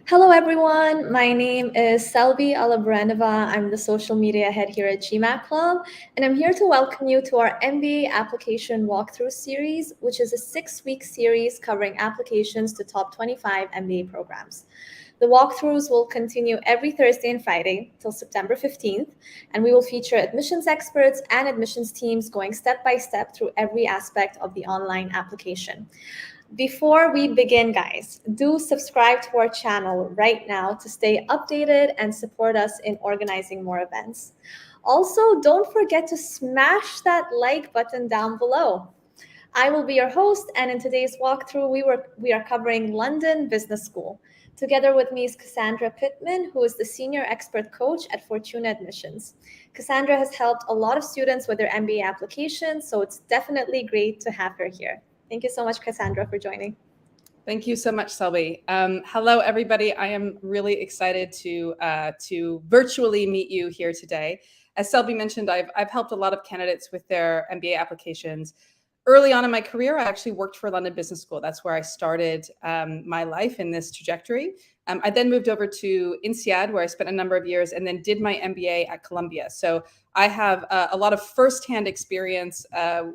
Hello, everyone. My name is Selvi Alabrandova. I'm the social media head here at GMAT Club, and I'm here to welcome you to our MBA application walkthrough series, which is a 6-week series covering applications to top 25 MBA programs. The walkthroughs will continue every Thursday and Friday till September 15th, and we will feature admissions experts and admissions teams going step by step through every aspect of the online application. Before we begin, guys, do subscribe to our channel right now to stay updated and support us in organizing more events. Also, don't forget to smash that like button down below. I will be your host, and in today's walkthrough, we are covering London Business School. Together with me is Cassandra Pittman, who is the Senior Expert Coach at Fortuna Admissions. Cassandra has helped a lot of students with their MBA applications, so it's definitely great to have her here. Thank you so much, Cassandra, for joining. Thank you so much, Selby. Hello, everybody. I am really excited to virtually meet you here today. As Selby mentioned, I've helped a lot of candidates with their MBA applications. Early on in my career, I actually worked for London Business School. That's where I started my life in this trajectory. I then moved over to INSEAD, where I spent a number of years, and then did my MBA at Columbia. So I have a lot of firsthand experience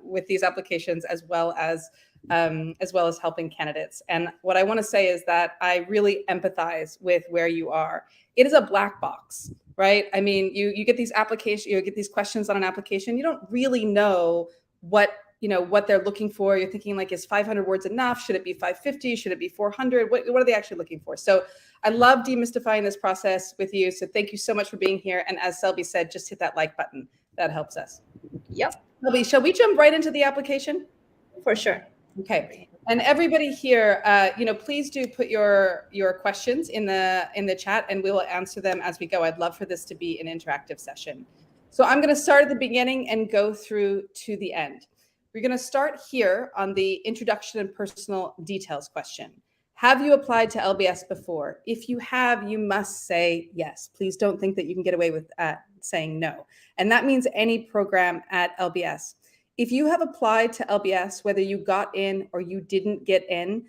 with these applications, as well as helping candidates. And what I want to say is that I really empathize with where you are. It is a black box, right? I mean, you get these applications, you get these questions on an application. You don't really know what they're looking for. You're thinking like, is 500 words enough? Should it be 550? Should it be 400? What are they actually looking for? So I love demystifying this process with you. So thank you so much for being here. And as Selby said, just hit that like button. That helps us. Yep. Selby, shall we jump right into the application? For sure. Okay. And everybody here, please do put your questions in the chat, and we will answer them as we go. I'd love for this to be an interactive session. So I'm going to start at the beginning and go through to the end. We're going to start here on the introduction and personal details question. Have you applied to LBS before? If you have, you must say yes. Please don't think that you can get away with saying no. And that means any program at LBS. If you have applied to LBS, whether you got in or you didn't get in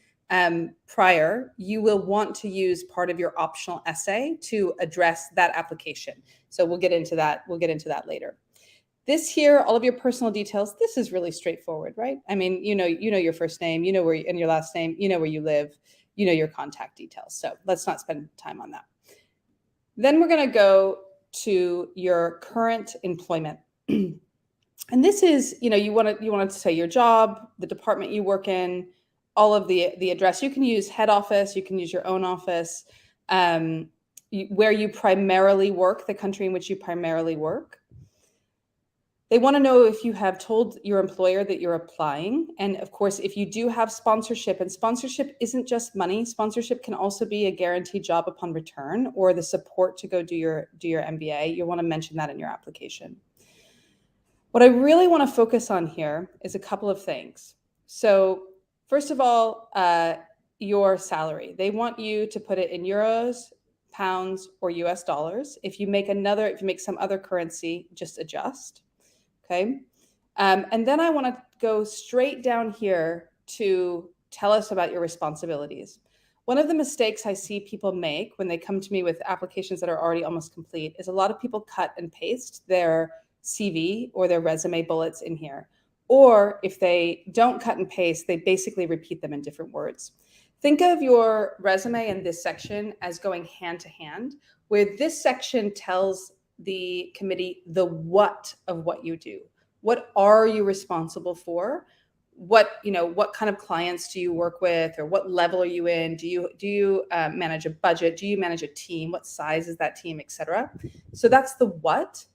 prior, you will want to use part of your optional essay to address that application. So we'll get into that. We'll get into that later. This here, all of your personal details, this is really straightforward, right? I mean, you know your first name, you know where and your last name, you know where you live, you know your contact details. So let's not spend time on that. Then we're going to go to your current employment. And this is, you want to say your job, the department you work in, all of the address. You can use head office, you can use your own office, where you primarily work, the country in which you primarily work. They want to know if you have told your employer that you're applying. And of course, if you do have sponsorship, and sponsorship isn't just money, sponsorship can also be a guaranteed job upon return or the support to go do your MBA. You want to mention that in your application. What I really want to focus on here is a couple of things. So first of all, your salary. They want you to put it in euros, pounds, or US dollars. If you make some other currency, just adjust. Okay. And then I want to go straight down here to tell us about your responsibilities. One of the mistakes I see people make when they come to me with applications that are already almost complete is a lot of people cut and paste their CV or their resume bullets in here. Or if they don't cut and paste, they basically repeat them in different words. Think of your resume in this section as going hand to hand, where this section tells the committee the what of what you do. What are you responsible for? What kind of clients do you work with, or what level are you in? Do you manage a budget? Do you manage a team? What size is that team, etc.? So that's the what.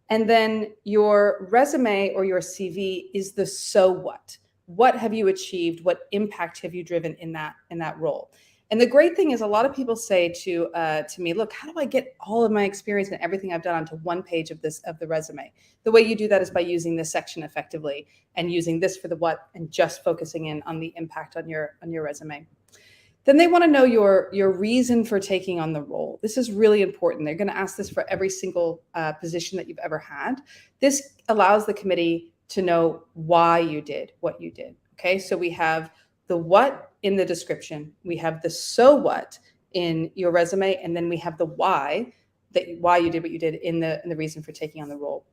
And then your resume or your CV is the so what. What have you achieved? What impact have you driven in that role? And the great thing is, a lot of people say to me, look, how do I get all of my experience and everything I've done onto one page of the resume? The way you do that is by using this section effectively and using this for the what and just focusing in on the impact on your resume. Then they want to know your reason for taking on the role. This is really important. They're going to ask this for every single position that you've ever had. This allows the committee to know why you did what you did. Okay, so we have the what in the description, we have the so what, in your resume, and then we have the why you did what you did in the reason for taking on the role.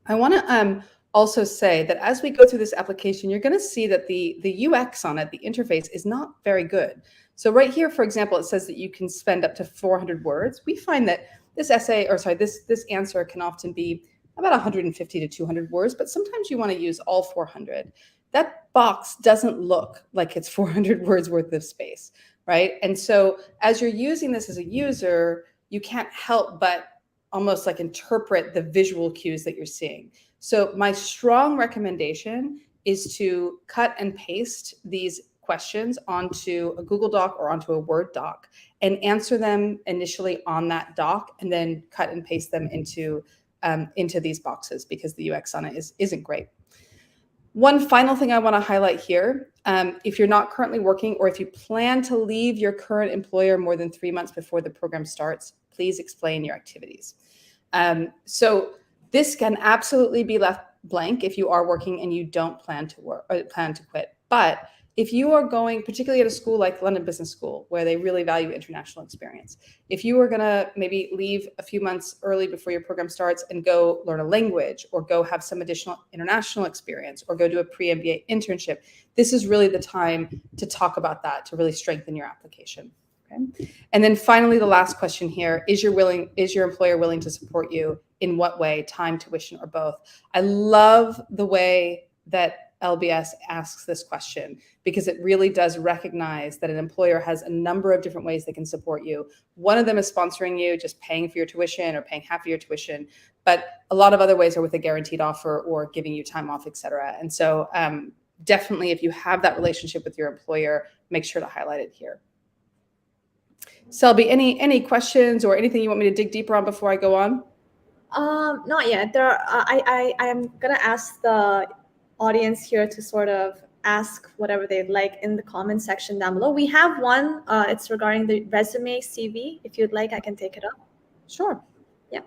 I want to also say that as we go through this application, you're going to see that the UX on it, the interface, is not very good. So right here, for example, it says that you can spend up to 400 words. We find that this answer can often be about 150 to 200 words, but sometimes you want to use all 400. That box doesn't look like it's 400 words worth of space, right? And so as you're using this as a user, you can't help but almost like interpret the visual cues that you're seeing. So my strong recommendation is to cut and paste these questions onto a Google Doc or onto a Word doc and answer them initially on that doc, and then cut and paste them into these boxes, because the UX on it isn't great. One final thing I want to highlight here, if you're not currently working, or if you plan to leave your current employer more than 3 months before the program starts, please explain your activities. So this can absolutely be left blank if you are working and you don't plan to quit. But if you are going, particularly at a school like London Business School, where they really value international experience, if you are going to maybe leave a few months early before your program starts and go learn a language, or go have some additional international experience, or go do a pre-MBA internship, this is really the time to talk about that, to really strengthen your application. Okay. And then finally, the last question here, is your employer willing to support you? In what way? Time, tuition, or both? I love the way that LBS asks this question, because it really does recognize that an employer has a number of different ways they can support you. One of them is sponsoring you, just paying for your tuition or paying half of your tuition, but a lot of other ways are with a guaranteed offer or giving you time off, et cetera. And so definitely, if you have that relationship with your employer, make sure to highlight it here. Selby, any questions or anything you want me to dig deeper on before I go on? Not yet. I am gonna ask the audience here to sort of ask whatever they'd like in the comment section down below. We have one. It's regarding the resume CV. If you'd like, I can take it up. Sure. Yeah.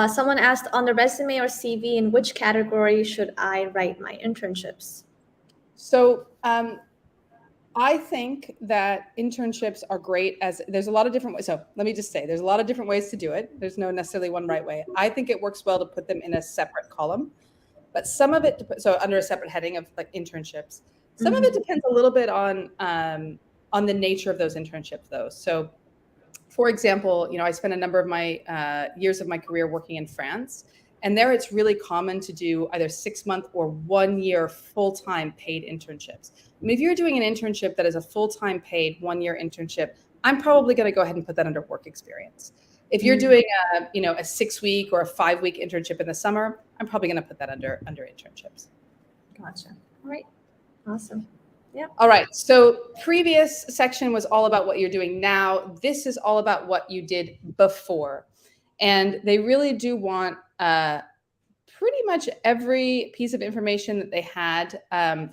Someone asked, on the resume or CV, in which category should I write my internships? So I think that internships are great, as there's a lot of different ways. So let me just say, there's a lot of different ways to do it. There's no necessarily one right way. I think it works well to put them in a separate column, but some of it, so under a separate heading of like internships, some of it depends a little bit on the nature of those internships though. So for example, I spent a number of my years of my career working in France. And there it's really common to do either 6-month or 1-year full-time paid internships. I mean, if you're doing an internship that is a full-time paid 1-year internship, I'm probably going to go ahead and put that under work experience. If you're doing a 6-week or a 5-week internship in the summer, I'm probably going to put that under internships. Gotcha. All right. Awesome. Yeah. All right. So previous section was all about what you're doing now. This is all about what you did before. And they really do want pretty much every piece of information that they had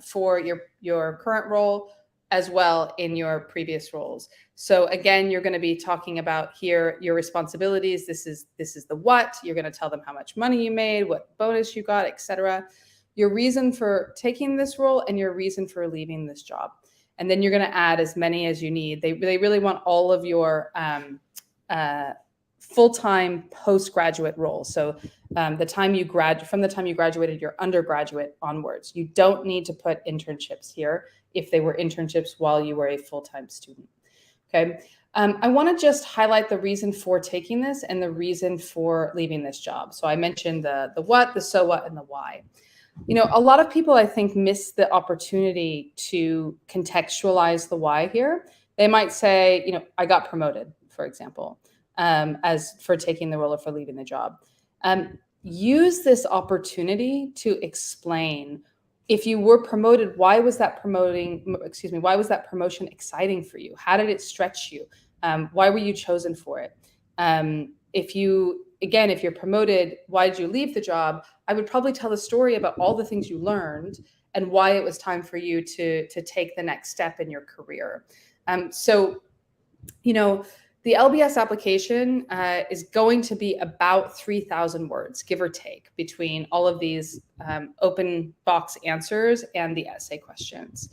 for your current role, as well in your previous roles. So again, you're going to be talking about here your responsibilities. This is the what. You're going to tell them how much money you made, what bonus you got, etc. Your reason for taking this role and your reason for leaving this job. And then you're going to add as many as you need. They really want all of your full-time postgraduate roles. So from the time you graduated your undergraduate onwards. You don't need to put internships here if they were internships while you were a full-time student. Okay. I want to just highlight the reason for taking this and the reason for leaving this job. So I mentioned the what, the so what, and the why. A lot of people, I think, miss the opportunity to contextualize the why here. They might say, I got promoted, for example, as for taking the role or for leaving the job. Use this opportunity to explain, if you were promoted, why was that promotion exciting for you? How did it stretch you? Why were you chosen for it? If you're promoted, why did you leave the job? I would probably tell a story about all the things you learned and why it was time for you to take the next step in your career. The LBS application is going to be about 3,000 words, give or take, between all of these open box answers and the essay questions.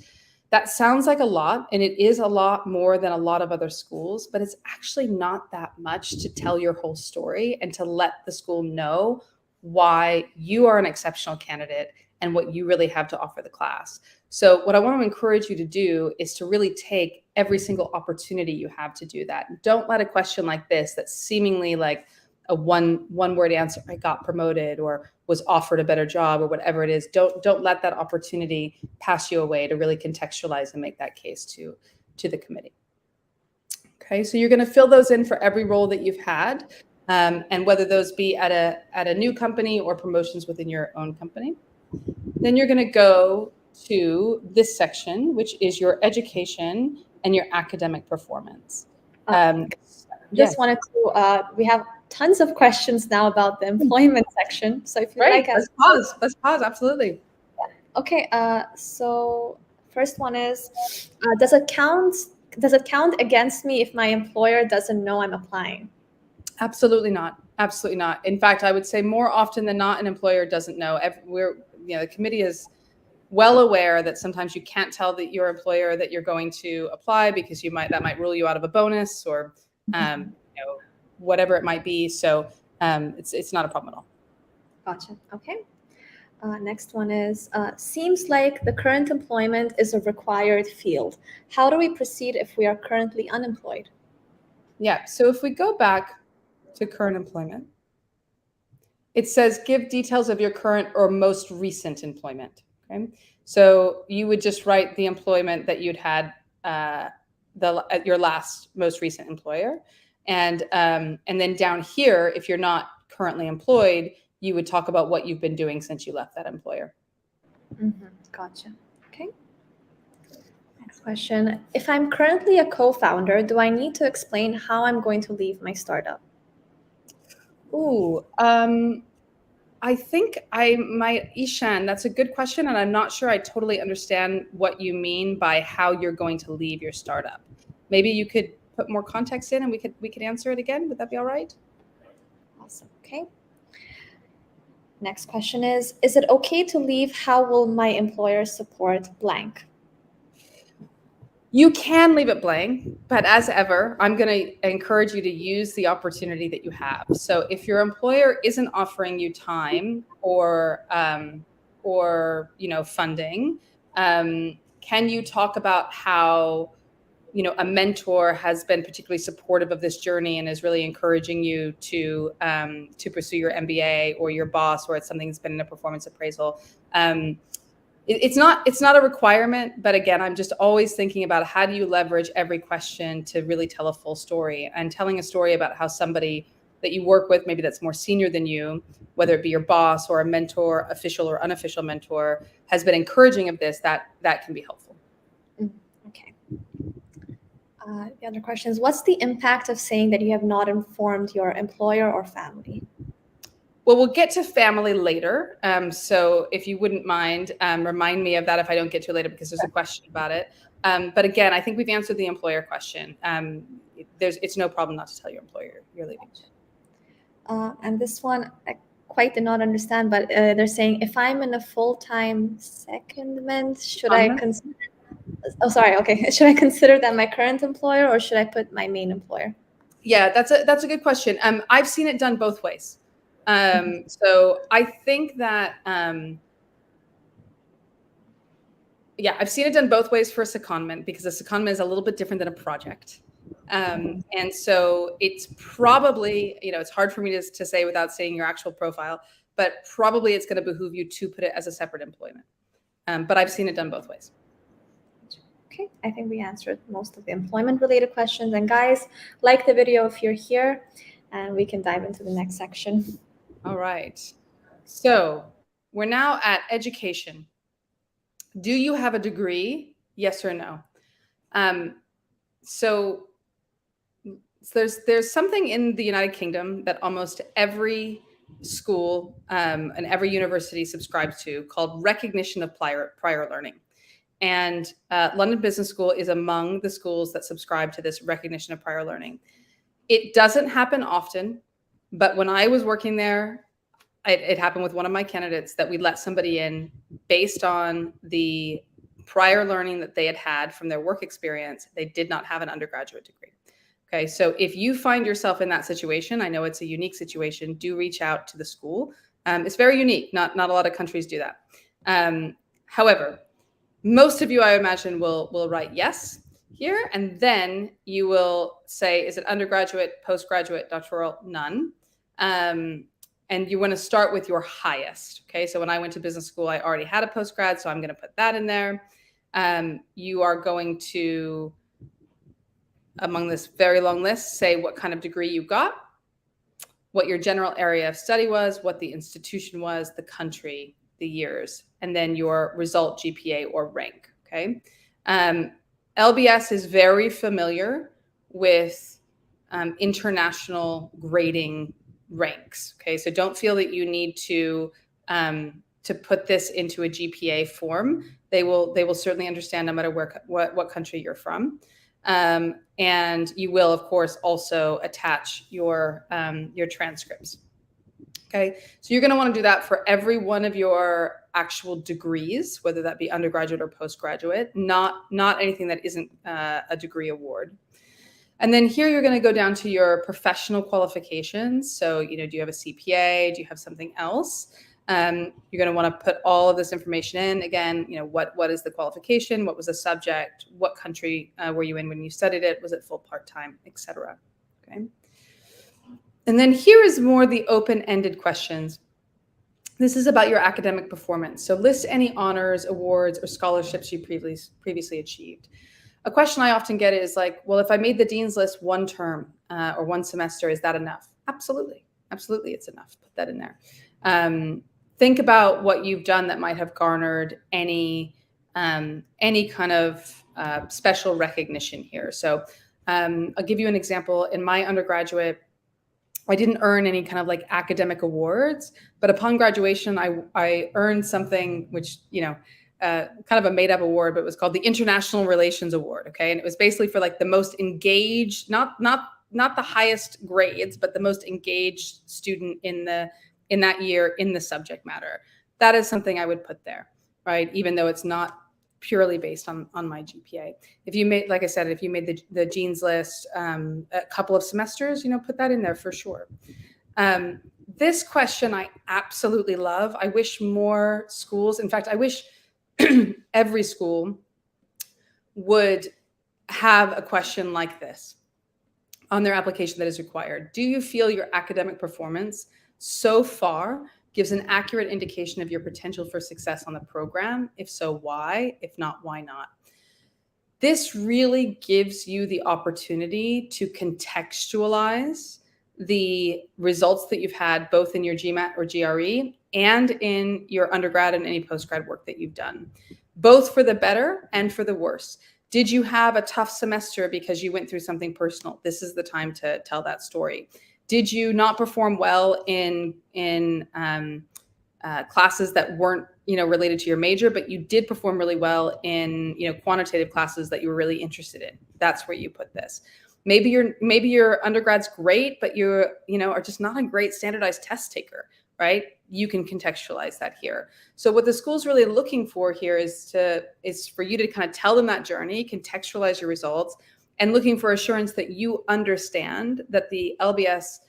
That sounds like a lot, and it is a lot more than a lot of other schools, but it's actually not that much to tell your whole story and to let the school know why you are an exceptional candidate and what you really have to offer the class. So what I want to encourage you to do is to really take every single opportunity you have to do that. Don't let a question like this that's seemingly like a one word answer, I got promoted or was offered a better job or whatever it is, don't let that opportunity pass you away to really contextualize and make that case to the committee. Okay, so you're going to fill those in for every role that you've had, and whether those be at a new company or promotions within your own company. Then you're going to go to this section, which is your education and your academic performance. Just wanted to, we have tons of questions now about the employment section. So if you Right. like, Let's pause. Absolutely. Okay. So first one is, does it count against me if my employer doesn't know I'm applying? Absolutely not. Absolutely not. In fact, I would say more often than not, an employer doesn't know. The committee is well aware that sometimes you can't tell that your employer that you're going to apply because that might rule you out of a bonus or whatever it might be. So it's not a problem at all. Gotcha. Okay. Next one is, seems like the current employment is a required field. How do we proceed if we are currently unemployed? Yeah. So if we go back to current employment, it says give details of your current or most recent employment. Okay. So you would just write the employment that you'd had at your last most recent employer. And then down here, if you're not currently employed, you would talk about what you've been doing since you left that employer. Mm-hmm. Gotcha. Okay. Next question. If I'm currently a co-founder, do I need to explain how I'm going to leave my startup? Ooh, I think I might, Ishan, that's a good question. And I'm not sure I totally understand what you mean by how you're going to leave your startup. Maybe you could put more context in and we could answer it again. Would that be all right? Awesome. Okay. Next question is it okay to leave? How will my employer support blank? You can leave it blank, but as ever, I'm going to encourage you to use the opportunity that you have. So if your employer isn't offering you time or funding, can you talk about how a mentor has been particularly supportive of this journey and is really encouraging you to pursue your MBA, or your boss, or it's something that's been in a performance appraisal? It's not a requirement, but again, I'm just always thinking about how do you leverage every question to really tell a full story, and telling a story about how somebody that you work with, maybe that's more senior than you, whether it be your boss or a mentor, official or unofficial mentor, has been encouraging of this, that can be helpful. Okay. The other question is, what's the impact of saying that you have not informed your employer or family? Well, we'll get to family later. So if you wouldn't mind, remind me of that if I don't get to it later, because there's a question about it. But again, I think we've answered the employer question. It's no problem not to tell your employer you're leaving. And this one, I quite did not understand, but they're saying, if I'm in a full-time secondment, should I consider? Oh, sorry. Okay. Should I consider that my current employer, or should I put my main employer? Yeah, that's a good question. I've seen it done both ways. So I think that, I've seen it done both ways for a secondment, because a secondment is a little bit different than a project. And so it's probably, it's hard for me to say without saying your actual profile, but probably it's going to behoove you to put it as a separate employment. But I've seen it done both ways. Okay, I think we answered most of the employment related questions. And guys, like the video if you're here, and we can dive into the next section. All right. So we're now at education. Do you have a degree? Yes or no? So there's something in the United Kingdom that almost every school and every university subscribes to, called recognition of prior learning. And London Business School is among the schools that subscribe to this recognition of prior learning. It doesn't happen often, but when I was working there, it happened with one of my candidates that we let somebody in based on the prior learning that they had from their work experience, they did not have an undergraduate degree. Okay, so if you find yourself in that situation, I know it's a unique situation, do reach out to the school. It's very unique. Not a lot of countries do that. However, most of you, I imagine, will write yes here, and then you will say, is it undergraduate, postgraduate, doctoral? None. And you want to start with your highest. Okay, so when I went to business school, I already had a postgrad, so I'm going to put that in there. You are going to, among this very long list, say what kind of degree you got, what your general area of study was, what the institution was, the country, the years, and then your result, GPA, or rank. Okay. LBS is very familiar with international grading ranks. Okay, so don't feel that you need to put this into a GPA form. They will certainly understand no matter what country you're from. And you will, of course, also attach your transcripts. Okay, so you're going to want to do that for every one of your actual degrees, whether that be undergraduate or postgraduate, not anything that isn't a degree award. And then here you're going to go down to your professional qualifications. So, do you have a CPA? Do you have something else? You're going to want to put all of this information in. Again, what is the qualification? What was the subject? What country were you in when you studied it? Was it full, part-time, etc.? Okay. And then here is more the open-ended questions. This is about your academic performance. So list any honors, awards, or scholarships you previously achieved. A question I often get is like, well, if I made the dean's list one term or one semester, is that enough? Absolutely. Absolutely, it's enough. Put that in there. Think about what you've done that might have garnered any kind of special recognition here. So I'll give you an example. In my undergraduate, I didn't earn any kind of like academic awards, but upon graduation, I earned something which, kind of a made up award, but it was called the International Relations Award. Okay. And it was basically for like the most engaged, not the highest grades, but the most engaged student in that year in the subject matter. That is something I would put there, right? Even though it's not purely based on my GPA. If you made, like I said, if you made the Dean's list a couple of semesters, put that in there for sure. This question I absolutely love. I wish more schools, in fact, I wish every school would have a question like this on their application that is required. Do you feel your academic performance so far gives an accurate indication of your potential for success on the program? If so, why? If not, why not? This really gives you the opportunity to contextualize the results that you've had both in your GMAT or GRE and in your undergrad and any postgrad work that you've done, both for the better and for the worse. Did you have a tough semester because you went through something personal? This is the time to tell that story. Did you not perform well in classes that weren't related to your major, but you did perform really well in quantitative classes that you were really interested in? That's where you put this. Maybe your undergrad's great, but you are just not a great standardized test taker, right? You can contextualize that here. So what the school's really looking for here is for you to kind of tell them that journey, contextualize your results, and looking for assurance that you understand that the LBS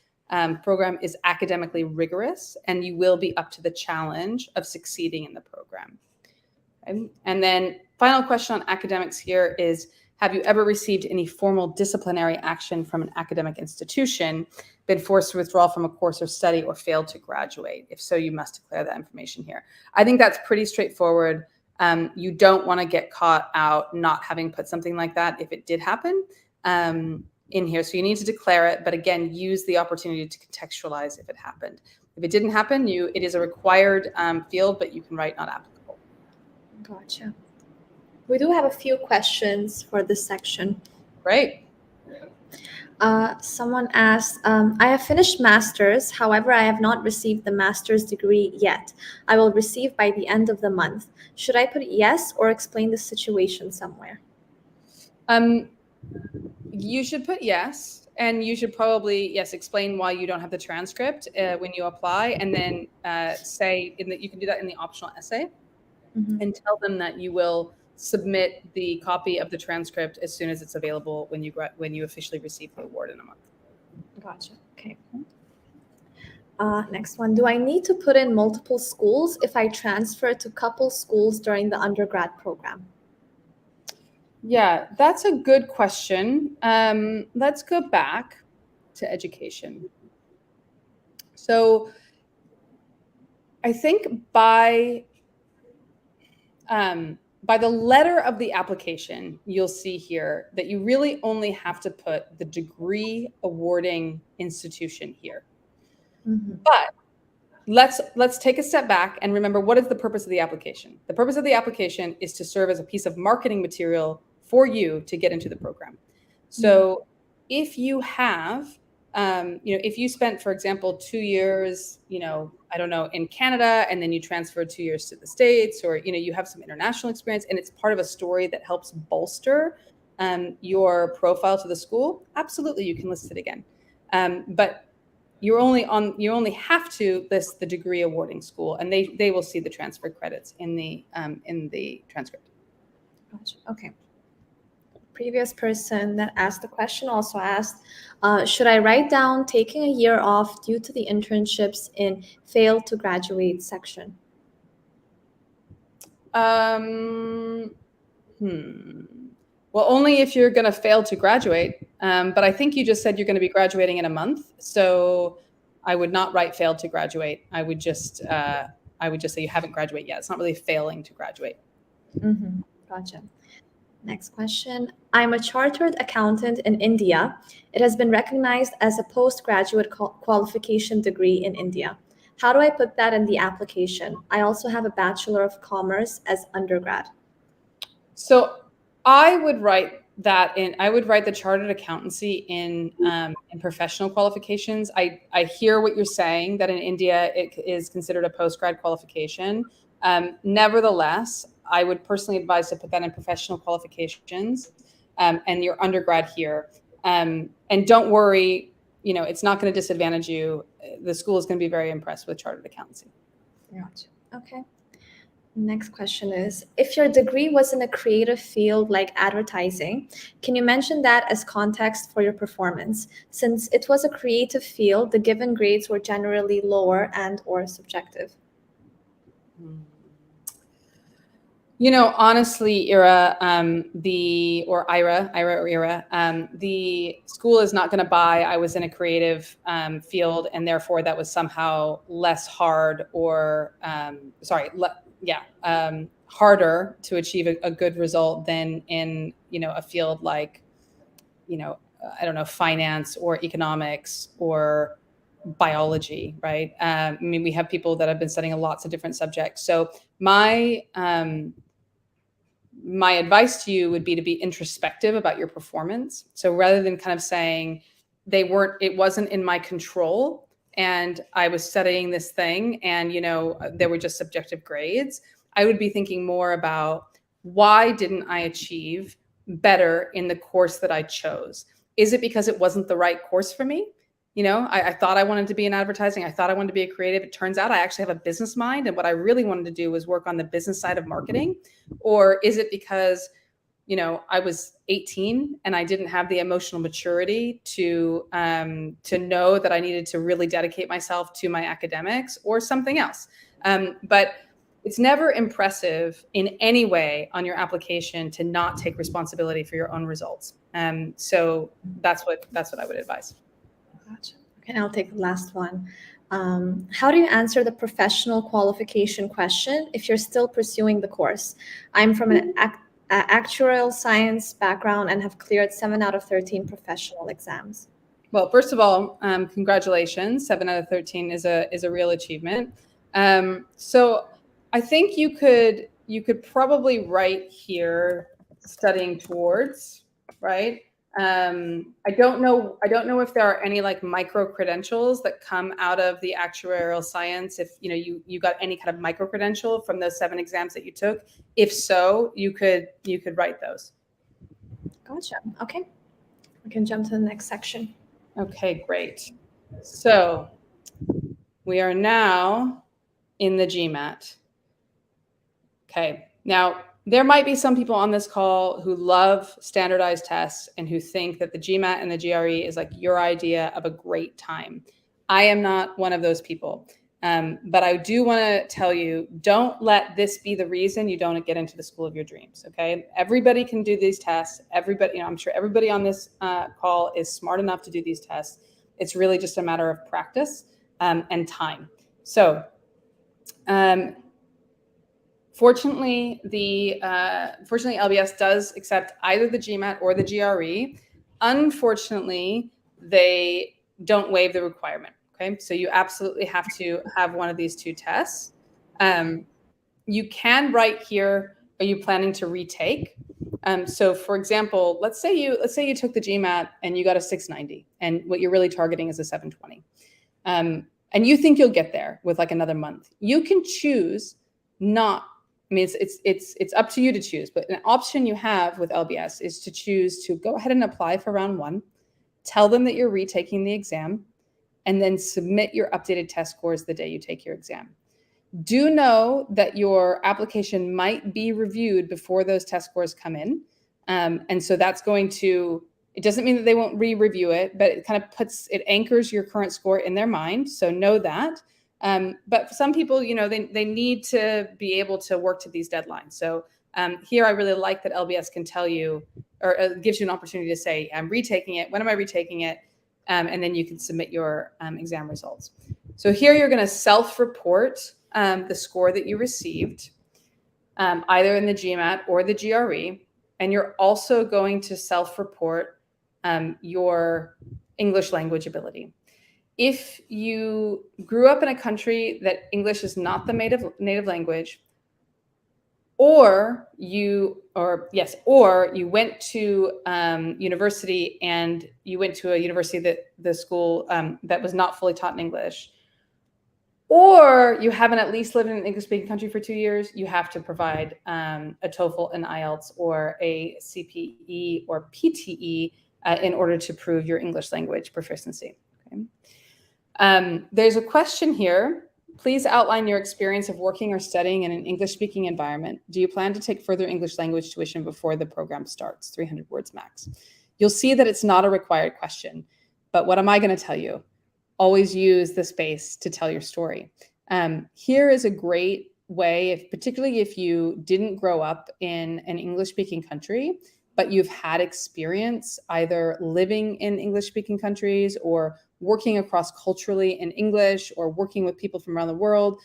program is academically rigorous and you will be up to the challenge of succeeding in the program. Okay? And then final question on academics here is, have you ever received any formal disciplinary action from an academic institution, been forced to withdraw from a course or study, or failed to graduate? If so, you must declare that information here. I think that's pretty straightforward. You don't want to get caught out not having put something like that if it did happen in here. So you need to declare it, but again, use the opportunity to contextualize if it happened. If it didn't happen, it is a required field, but you can write not applicable. Gotcha. We do have a few questions for this section. Great. Someone asked, I have finished master's, however, I have not received the master's degree yet. I will receive by the end of the month. Should I put yes or explain the situation somewhere? You should put yes, and you should probably, explain why you don't have the transcript when you apply, and then say you can do that in the optional essay, and tell them that you will submit the copy of the transcript as soon as it's available when you officially receive the award in a month. Gotcha. Okay. Next one. Do I need to put in multiple schools if I transfer to couple schools during the undergrad program? Yeah, that's a good question. Let's go back to education. So I think by the letter of the application, you'll see here that you really only have to put the degree awarding institution here. Mm-hmm. But let's take a step back and remember, what is the purpose of the application? The purpose of the application is to serve as a piece of marketing material for you to get into the program. So if you have, if you spent, for example, 2 years, I don't know, in Canada, and then you transferred 2 years to the States, or, you have some international experience and it's part of a story that helps bolster your profile to the school, absolutely, you can list it again. But you only have to list the degree awarding school, and they will see the transfer credits in the transcript. Gotcha. Okay. Previous person that asked the question also asked, should I write down taking a year off due to the internships in failed to graduate section? Well, only if you're going to fail to graduate. But I think you just said you're going to be graduating in a month. So I would not write failed to graduate. I would just say you haven't graduated yet. It's not really failing to graduate. Mm-hmm. Gotcha. Next question. I'm a chartered accountant in India. It has been recognized as a postgraduate qualification degree in India. How do I put that in the application? I also have a Bachelor of Commerce as undergrad. So I would write that in. I would write the chartered accountancy in professional qualifications. I hear what you're saying, that in India it is considered a postgrad qualification. Nevertheless, I would personally advise to put that in professional qualifications and your undergrad here. And don't worry, it's not going to disadvantage you. The school is going to be very impressed with chartered accountancy. Gotcha. Okay. Next question is, if your degree was in a creative field like advertising, can you mention that as context for your performance? Since it was a creative field, the given grades were generally lower and or subjective. Honestly, Ira, the school is not going to buy I was in a creative field, and therefore that was somehow less hard or, harder to achieve a good result than in, a field like, I don't know, finance or economics or biology, right? We have people that have been studying lots of different subjects. So my advice to you would be to be introspective about your performance. So rather than kind of saying it wasn't in my control and I was studying this thing and, there were just subjective grades, I would be thinking more about, why didn't I achieve better in the course that I chose? Is it because it wasn't the right course for me? I thought I wanted to be in advertising. I thought I wanted to be a creative. It turns out I actually have a business mind, and what I really wanted to do was work on the business side of marketing. Or is it because, I was 18 and I didn't have the emotional maturity to know that I needed to really dedicate myself to my academics, or something else? But it's never impressive in any way on your application to not take responsibility for your own results. So that's what I would advise. Gotcha. Okay, I'll take the last one. How do you answer the professional qualification question if you're still pursuing the course? I'm from an actuarial science background and have cleared 7 out of 13 professional exams. Well, first of all, congratulations. 7 out of 13 is a real achievement. So I think you could probably write here, studying towards, right? I don't know if there are any like micro credentials that come out of the actuarial science. If you got any kind of micro credential from those 7 exams that you took. If so, you could write those. Gotcha. Okay, we can jump to the next section. Okay, great. So we are now in the GMAT. Okay, now there might be some people on this call who love standardized tests and who think that the GMAT and the GRE is like your idea of a great time. I am not one of those people. But I do want to tell you, don't let this be the reason you don't get into the school of your dreams. Okay. Everybody can do these tests. Everybody, I'm sure everybody on this call is smart enough to do these tests. It's really just a matter of practice and time. So, fortunately, LBS does accept either the GMAT or the GRE. Unfortunately, they don't waive the requirement. Okay, so you absolutely have to have one of these two tests. You can write here, are you planning to retake? So for example, let's say you took the GMAT and you got a 690, and what you're really targeting is a 720. And you think you'll get there with like another month. You can choose not, I mean, it's up to you to choose, but an option you have with LBS is to choose to go ahead and apply for round one, tell them that you're retaking the exam, and then submit your updated test scores the day you take your exam. Do know that your application might be reviewed before those test scores come in. And so that's going to, it doesn't mean that they won't re-review it, but it kind of it anchors your current score in their mind. So know that. But some people, you know, they need to be able to work to these deadlines. So here I really like that LBS can tell you, or gives you an opportunity to say, I'm retaking it. When am I retaking it? And then you can submit your exam results. So here you're going to self-report the score that you received, either in the GMAT or the GRE. And you're also going to self-report your English language ability. If you grew up in a country that English is not the native language, or you went to university and you went to a university that the school that was not fully taught in English, or you haven't at least lived in an English-speaking country for 2 years, you have to provide a TOEFL, an IELTS, or a CPE or PTE in order to prove your English language proficiency. Okay. There's a question here. Please outline your experience of working or studying in an English-speaking environment. Do you plan to take further English language tuition before the program starts? 300 words max. You'll see that it's not a required question, but what am I going to tell you? Always use the space to tell your story. Here is a great way, particularly if you didn't grow up in an English-speaking country, but you've had experience either living in English-speaking countries or working across culturally in English or working with people from around the world.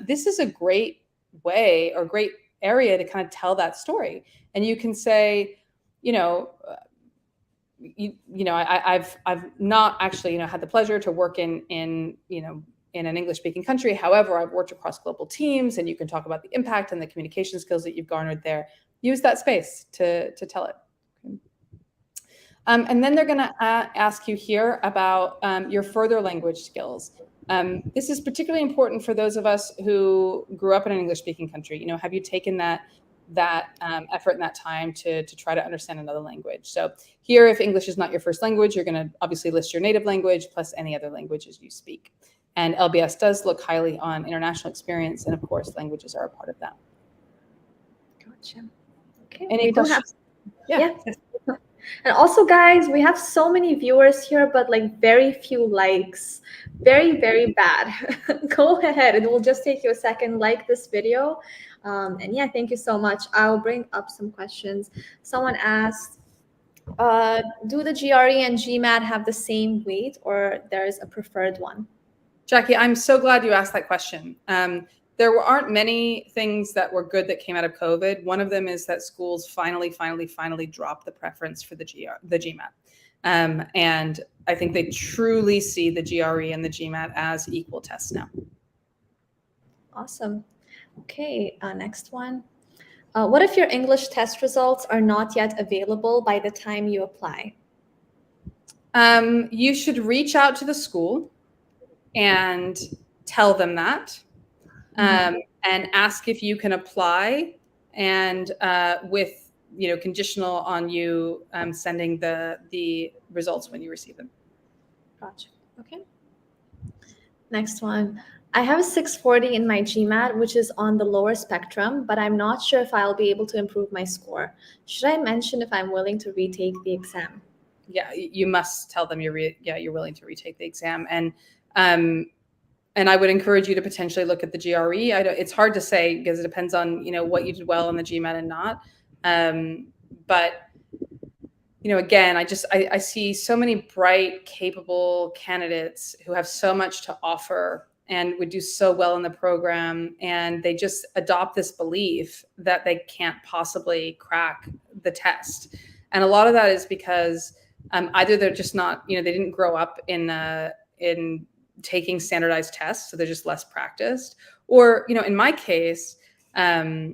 This is a great way or great area to kind of tell that story. And you can say, I've not actually, had the pleasure to work in an English-speaking country. However, I've worked across global teams, and you can talk about the impact and the communication skills that you've garnered there. Use that space to tell it. Okay. And then they're going to ask you here about your further language skills. This is particularly important for those of us who grew up in an English-speaking country. Have you taken that effort and that time to try to understand another language? So here, if English is not your first language, you're going to obviously list your native language plus any other languages you speak. And LBS does look highly on international experience, and of course, languages are a part of that. Gotcha. Okay. Any questions? Yeah. And also, guys, we have so many viewers here, but like very few likes. Very, very bad. Go ahead. It will just take you a second. Like this video. And yeah, thank you so much. I'll bring up some questions. Someone asked, do the GRE and GMAT have the same weight, or there's a preferred one? Jackie, I'm so glad you asked that question. There aren't many things that were good that came out of COVID. One of them is that schools finally dropped the preference for the GMAT. And I think they truly see the GRE and the GMAT as equal tests now. Awesome. Okay, next one. What if your English test results are not yet available by the time you apply? You should reach out to the school and tell them that. And ask if you can apply, and with conditional on you sending the results when you receive them. Gotcha. Okay. Next one. I have a 640 in my GMAT, which is on the lower spectrum, but I'm not sure if I'll be able to improve my score. Should I mention if I'm willing to retake the exam? Yeah, you must tell them you're willing to retake the exam, and I would encourage you to potentially look at the GRE. It's hard to say because it depends on what you did well on the GMAT and not. But again, I see so many bright, capable candidates who have so much to offer and would do so well in the program, and they just adopt this belief that they can't possibly crack the test. And a lot of that is because either they're just not, they didn't grow up in taking standardized tests, so they're just less practiced. Or, in my case, I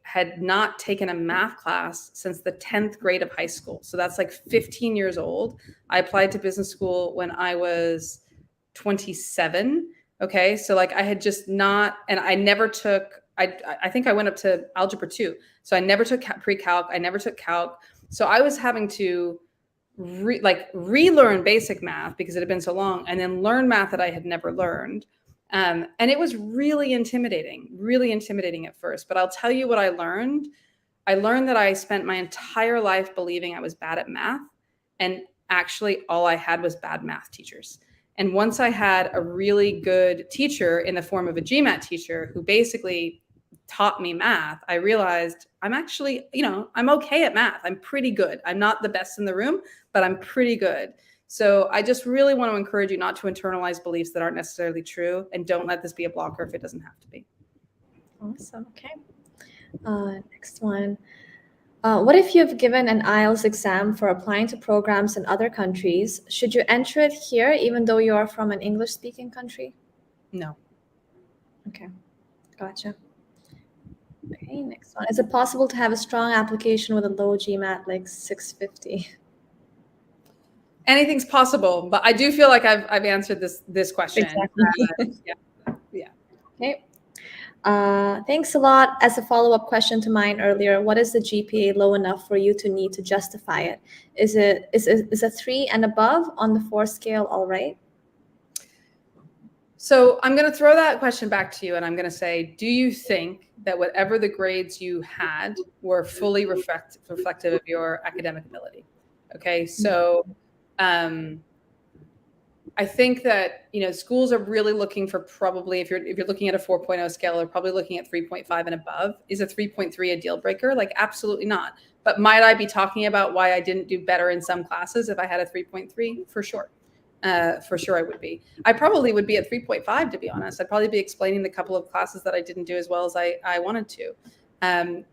had not taken a math class since the 10th grade of high school. So that's like 15 years old. I applied to business school when I was 27. Okay. So like I had just not, and I never took, I think I went up to algebra 2. So I never took pre-calc. I never took calc. So I was having to relearn basic math because it had been so long, and then learn math that I had never learned. And it was really intimidating at first. But I'll tell you what I learned. I learned that I spent my entire life believing I was bad at math. And actually all I had was bad math teachers. And once I had a really good teacher in the form of a GMAT teacher who basically taught me math, I realized I'm actually, I'm okay at math. I'm pretty good. I'm not the best in the room, but I'm pretty good. So I just really want to encourage you not to internalize beliefs that aren't necessarily true, and don't let this be a blocker if it doesn't have to be. Awesome. Okay. Next one. What if you've given an IELTS exam for applying to programs in other countries? Should you enter it here even though you are from an English-speaking country? No. Okay. Gotcha. Okay, next one. Is it possible to have a strong application with a low GMAT, like 650? Anything's possible, but I do feel like I've answered this question. Exactly. Yeah. Okay. Thanks a lot. As a follow-up question to mine earlier, what is the GPA low enough for you to need to justify it? Is a 3 and above on the 4 scale all right? So I'm going to throw that question back to you, and I'm going to say, do you think that whatever the grades you had were fully reflective of your academic ability? Okay, so I think that schools are really looking for, probably if you're looking at a 4.0 scale, they're probably looking at 3.5 and above. Is a 3.3 a deal breaker? Like, absolutely not. But might I be talking about why I didn't do better in some classes if I had a 3.3? For sure. For sure I would be. I probably would be at 3.5, to be honest. I'd probably be explaining the couple of classes that I didn't do as well as I wanted to.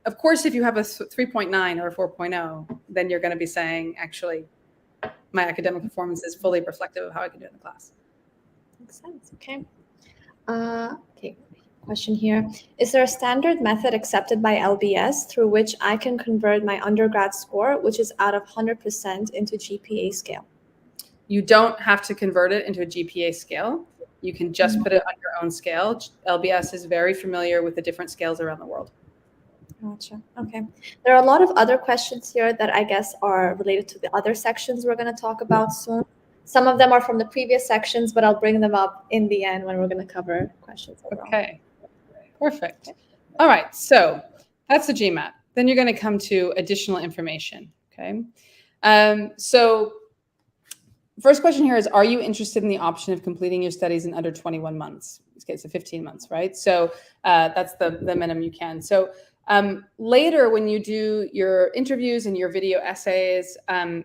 Of course, if you have a 3.9 or a 4.0, then you're going to be saying, actually, my academic performance is fully reflective of how I can do in the class. Makes sense. Okay. Okay. Question here. Is there a standard method accepted by LBS through which I can convert my undergrad score, which is out of 100%, into GPA scale? You don't have to convert it into a GPA scale. You can just put it on your own scale. LBS is very familiar with the different scales around the world. Gotcha. Okay. There are a lot of other questions here that I guess are related to the other sections we're going to talk about soon. Some of them are from the previous sections, but I'll bring them up in the end when we're going to cover questions overall. Okay. Perfect. Okay. All right. So that's the GMAT. Then you're going to come to additional information. Okay. So first question here is, are you interested in the option of completing your studies in under 21 months? Okay, so 15 months, right? So that's the minimum you can. So later, when you do your interviews and your video essays,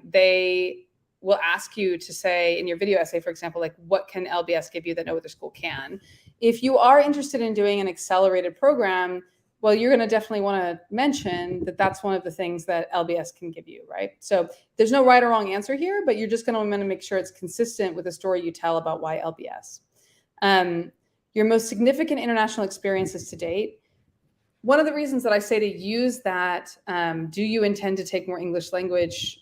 they will ask you to say in your video essay, for example, like, what can LBS give you that no other school can? If you are interested in doing an accelerated program, well, you're going to definitely want to mention that that's one of the things that LBS can give you, right? So there's no right or wrong answer here, but you're just going to want to make sure it's consistent with the story you tell about why LBS. Your most significant international experiences to date. One of the reasons that I say to use that, do you intend to take more English language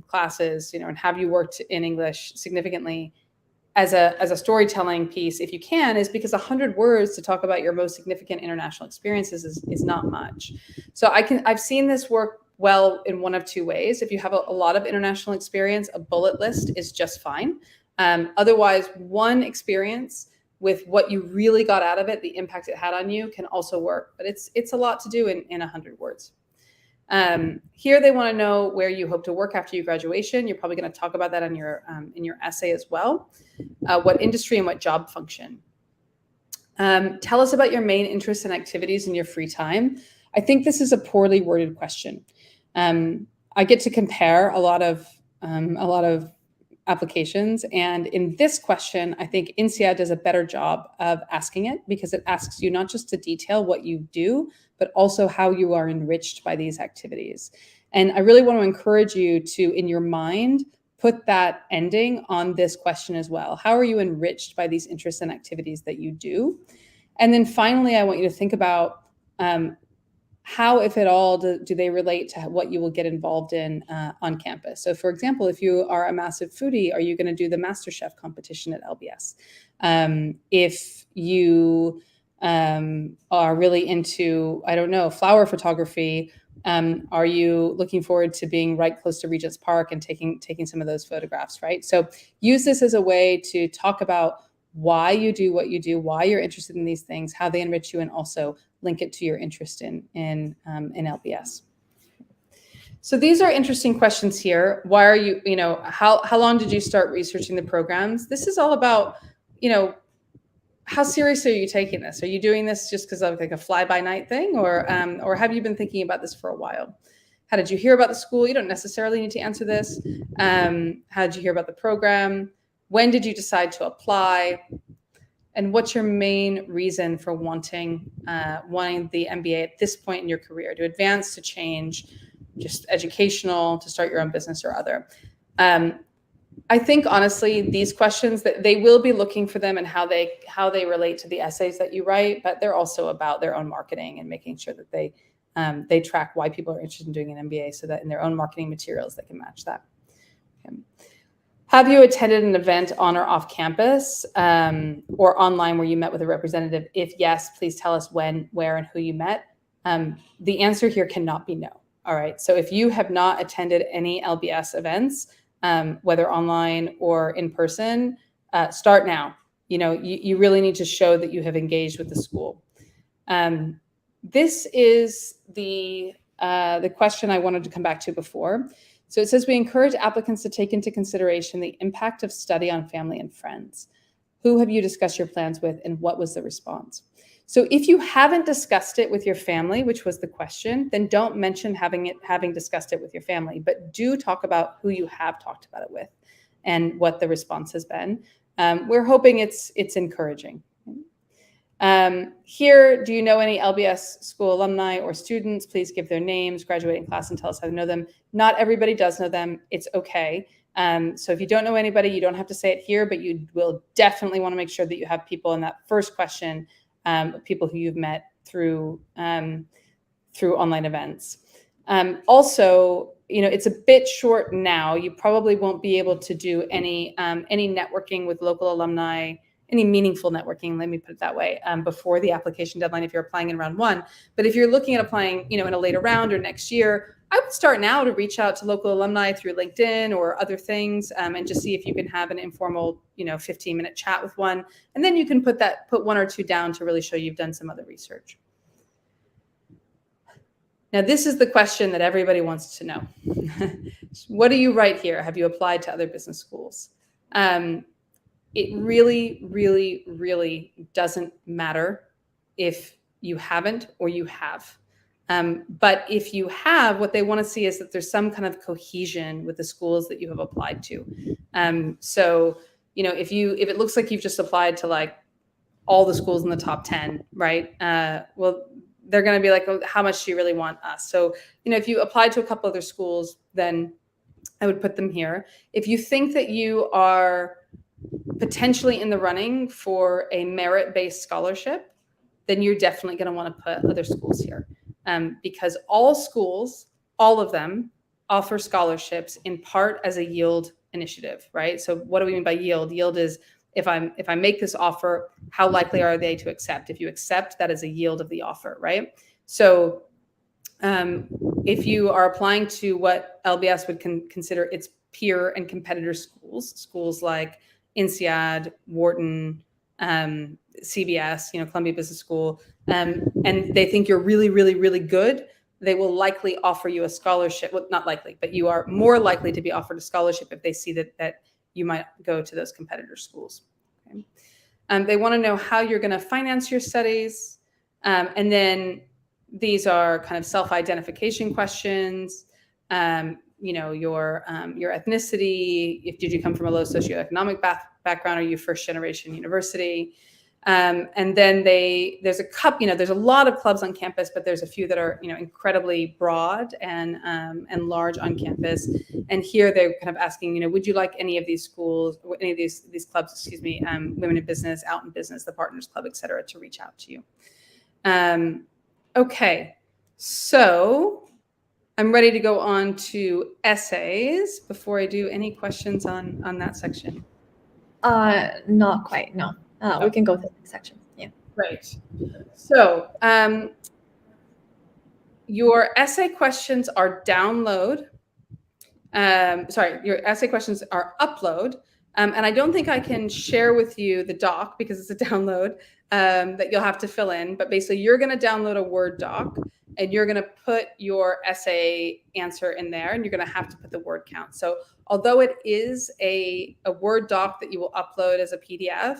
classes, and have you worked in English significantly as a storytelling piece, if you can, is because 100 words to talk about your most significant international experiences is not much. So I've seen this work well in one of two ways. If you have a lot of international experience, a bullet list is just fine. Otherwise, one experience with what you really got out of it, the impact it had on you, can also work. But it's a lot to do in 100 words. Here they want to know where you hope to work after your graduation. You're probably going to talk about that on your in your essay as well. What industry and what job function. Tell us about your main interests and activities in your free time. I think this is a poorly worded question. I get to compare a lot of applications, and in this question, I think INSEAD does a better job of asking it, because it asks you not just to detail what you do, but also how you are enriched by these activities. And I really want to encourage you to, in your mind, put that ending on this question as well. How are you enriched by these interests and activities that you do? And then finally, I want you to think about how, if at all, do they relate to what you will get involved in on campus. So for example, if you are a massive foodie, are you going to do the MasterChef competition at LBS? If you are really into, I don't know, flower photography, are you looking forward to being right close to Regent's Park and taking some of those photographs, right? So use this as a way to talk about why you do what you do, why you're interested in these things, how they enrich you, and also link it to your interest in LBS. So these are interesting questions here. Why are you, how long did you start researching the programs? This is all about, how seriously are you taking this? Are you doing this just because of like a fly-by-night thing, or have you been thinking about this for a while? How did you hear about the school? You don't necessarily need to answer this. How did you hear about the program? When did you decide to apply? And what's your main reason for wanting the MBA at this point in your career? To advance, to change, just educational, to start your own business, or other? I think honestly, these questions, that they will be looking for them and how they relate to the essays that you write, but they're also about their own marketing and making sure that they track why people are interested in doing an MBA, so that in their own marketing materials they can match that. Okay. Have you attended an event on or off campus or online where you met with a representative? If yes, please tell us when, where, and who you met. The answer here cannot be no. All right. So if you have not attended any LBS events, whether online or in person, start now. You really need to show that you have engaged with the school. This is the question I wanted to come back to before. So it says, we encourage applicants to take into consideration the impact of study on family and friends. Who have you discussed your plans with, and what was the response? So if you haven't discussed it with your family, which was the question, then don't mention having discussed it with your family, but do talk about who you have talked about it with and what the response has been. We're hoping it's encouraging. Here, do you know any LBS school alumni or students? Please give their names, graduating class, and tell us how to know them. Not everybody does know them. It's okay. So if you don't know anybody, you don't have to say it here, but you will definitely want to make sure that you have people in that first question, people who you've met through online events. Also, it's a bit short now. You probably won't be able to do any networking with local alumni, any meaningful networking, let me put it that way, before the application deadline if you're applying in round one. But if you're looking at applying, in a later round or next year, I would start now to reach out to local alumni through LinkedIn or other things, and just see if you can have an informal, 15-minute chat with one. And then you can put one or two down to really show you've done some other research. Now, this is the question that everybody wants to know. What do you write here? Have you applied to other business schools? It really, really, really doesn't matter if you haven't or you have. But if you have, what they want to see is that there's some kind of cohesion with the schools that you have applied to. So, if it looks like you've just applied to like all the schools in the top 10, right? Well, they're going to be like, oh, how much do you really want us? So, if you apply to a couple other schools, then I would put them here. If you think that you are potentially in the running for a merit-based scholarship, then you're definitely going to want to put other schools here, because all schools, all of them, offer scholarships in part as a yield initiative, right? So what do we mean by yield? Yield is if I make this offer, how likely are they to accept? If you accept, that is a yield of the offer, right? So if you are applying to what LBS would consider its peer and competitor schools like INSEAD, Wharton, CBS, Columbia Business School, and they think you're really, really, really good, they will likely offer you a scholarship. Well, not likely, but you are more likely to be offered a scholarship if they see that you might go to those competitor schools. Okay? They want to know how you're going to finance your studies. And then these are kind of self-identification questions. Your ethnicity. Did you come from a low socioeconomic background? Are you first generation university? And then there's a lot of clubs on campus, but there's a few that are incredibly broad and large on campus. And here they're kind of asking, would you like any of these schools, any of these clubs, Women in Business, Out in Business, the Partners Club, et cetera, to reach out to you. Okay, so I'm ready to go on to essays before I do any questions on that section. Not quite, no. We can go to the next section. Yeah. Great. So your essay questions are download. Your essay questions are upload. And I don't think I can share with you the doc because it's a download that you'll have to fill in. But basically, you're going to download a Word doc and you're going to put your essay answer in there, and you're going to have to put the word count. So although it is a Word doc that you will upload as a PDF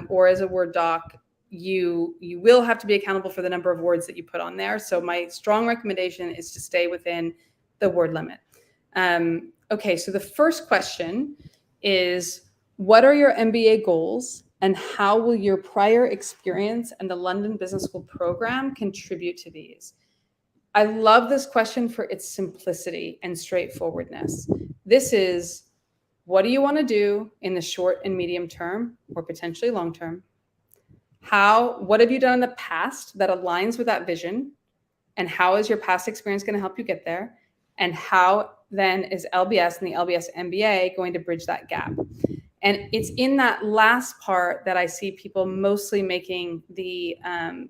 or as a Word doc, you will have to be accountable for the number of words that you put on there. So my strong recommendation is to stay within the word limit. Okay, so the first question is, what are your MBA goals and how will your prior experience and the London Business School program contribute to these? I love this question for its simplicity and straightforwardness. This is, what do you want to do in the short and medium term or potentially long term? What have you done in the past that aligns with that vision? And how is your past experience going to help you get there? And how then is LBS and the LBS MBA going to bridge that gap? And it's in that last part that I see people mostly making the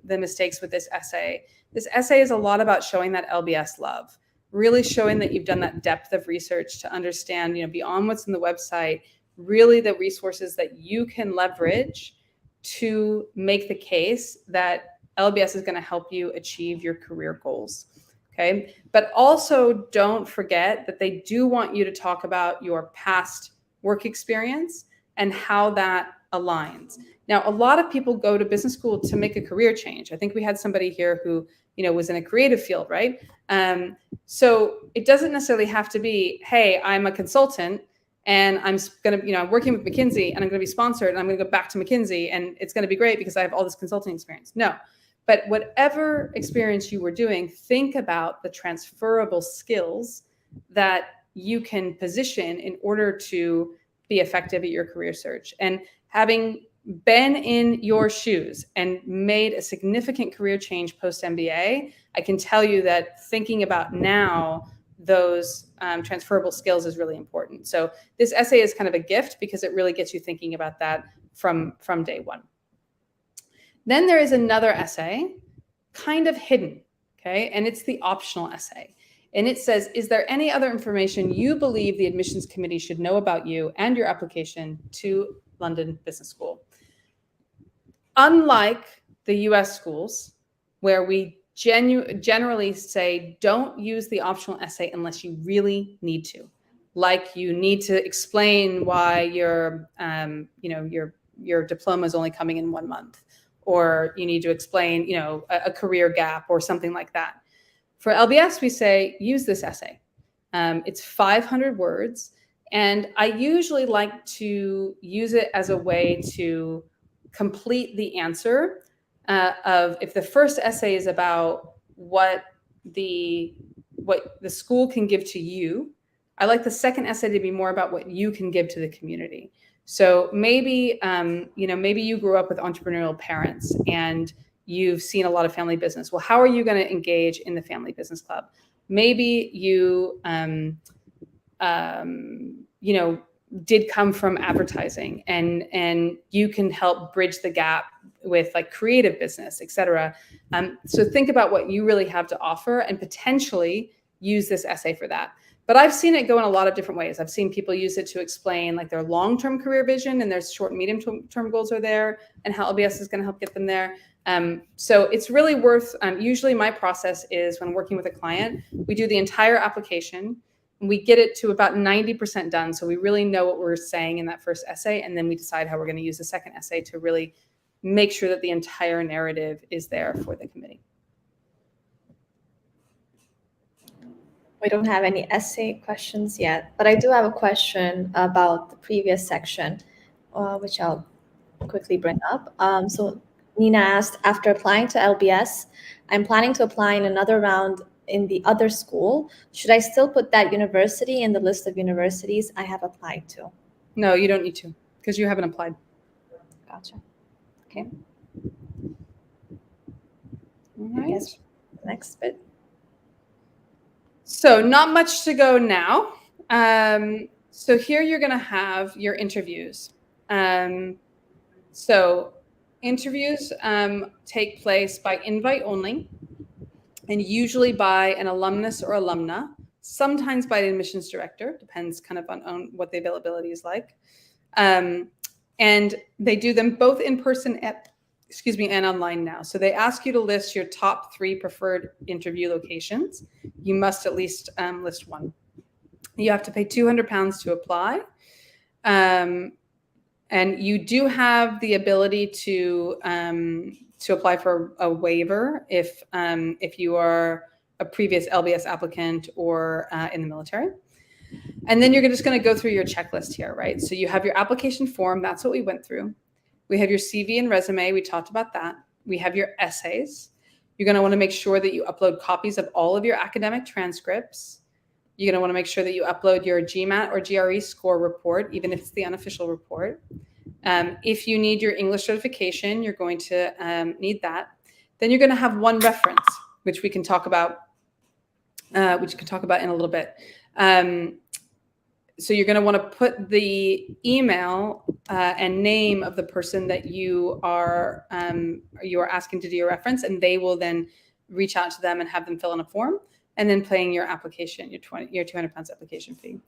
mistakes with this essay. This essay is a lot about showing that LBS love, really showing that you've done that depth of research to understand, beyond what's in the website, really the resources that you can leverage to make the case that LBS is going to help you achieve your career goals. Okay. But also don't forget that they do want you to talk about your past work experience and how that aligns. Now, a lot of people go to business school to make a career change. I think we had somebody here who, was in a creative field, right? So it doesn't necessarily have to be, hey, I'm a consultant and I'm going to, I'm working with McKinsey and I'm going to be sponsored and I'm going to go back to McKinsey and it's going to be great because I have all this consulting experience. No. But whatever experience you were doing, think about the transferable skills that you can position in order to be effective at your career search. And having been in your shoes and made a significant career change post-MBA, I can tell you that thinking about now those transferable skills is really important. So this essay is kind of a gift because it really gets you thinking about that from day one. Then there is another essay, kind of hidden, okay? And it's the optional essay. And it says, is there any other information you believe the admissions committee should know about you and your application to London Business School? Unlike the US schools, where we generally say, don't use the optional essay unless you really need to. Like you need to explain why your diploma is only coming in 1 month. Or you need to explain, a career gap or something like that. For LBS, we say, use this essay. It's 500 words. And I usually like to use it as a way to complete the answer of if the first essay is about what the school can give to you, I like the second essay to be more about what you can give to the community. So maybe, maybe you grew up with entrepreneurial parents and you've seen a lot of family business. Well, how are you going to engage in the family business club? Maybe you, did come from advertising and you can help bridge the gap with like creative business, et cetera. So think about what you really have to offer and potentially use this essay for that. But I've seen it go in a lot of different ways. I've seen people use it to explain like their long-term career vision, and their short and medium-term goals are there, and how LBS is going to help get them there. So it's really worth, usually my process is when working with a client, we do the entire application, and we get it to about 90% done. So we really know what we're saying in that first essay, and then we decide how we're going to use the second essay to really make sure that the entire narrative is there for the committee. We don't have any essay questions yet, but I do have a question about the previous section, which I'll quickly bring up. So Nina asked, after applying to LBS, I'm planning to apply in another round in the other school. Should I still put that university in the list of universities I have applied to? No, you don't need to, because you haven't applied. Gotcha. Okay. All right. I guess next bit. So not much to go now. So here you're going to have your interviews. So interviews take place by invite only, and usually by an alumnus or alumna, sometimes by the admissions director, depends kind of on what the availability is like. And they do them both in person and online now. So they ask you to list your top 3 preferred interview locations. You must at least list one. You have to pay £200 to apply. And you do have the ability to apply for a waiver if you are a previous LBS applicant or in the military. And then you're just going to go through your checklist here, right? So you have your application form. That's what we went through. We have your CV and resume. We talked about that. We have your essays. You're going to want to make sure that you upload copies of all of your academic transcripts. You're going to want to make sure that you upload your GMAT or GRE score report, even if it's the unofficial report. If you need your English certification, you're going to need that. Then you're going to have one reference, which we can talk about, in a little bit. So you're going to want to put the email and name of the person that you are asking to do your reference, and they will then reach out to them and have them fill in a form, and then paying your application, your £200 application fee.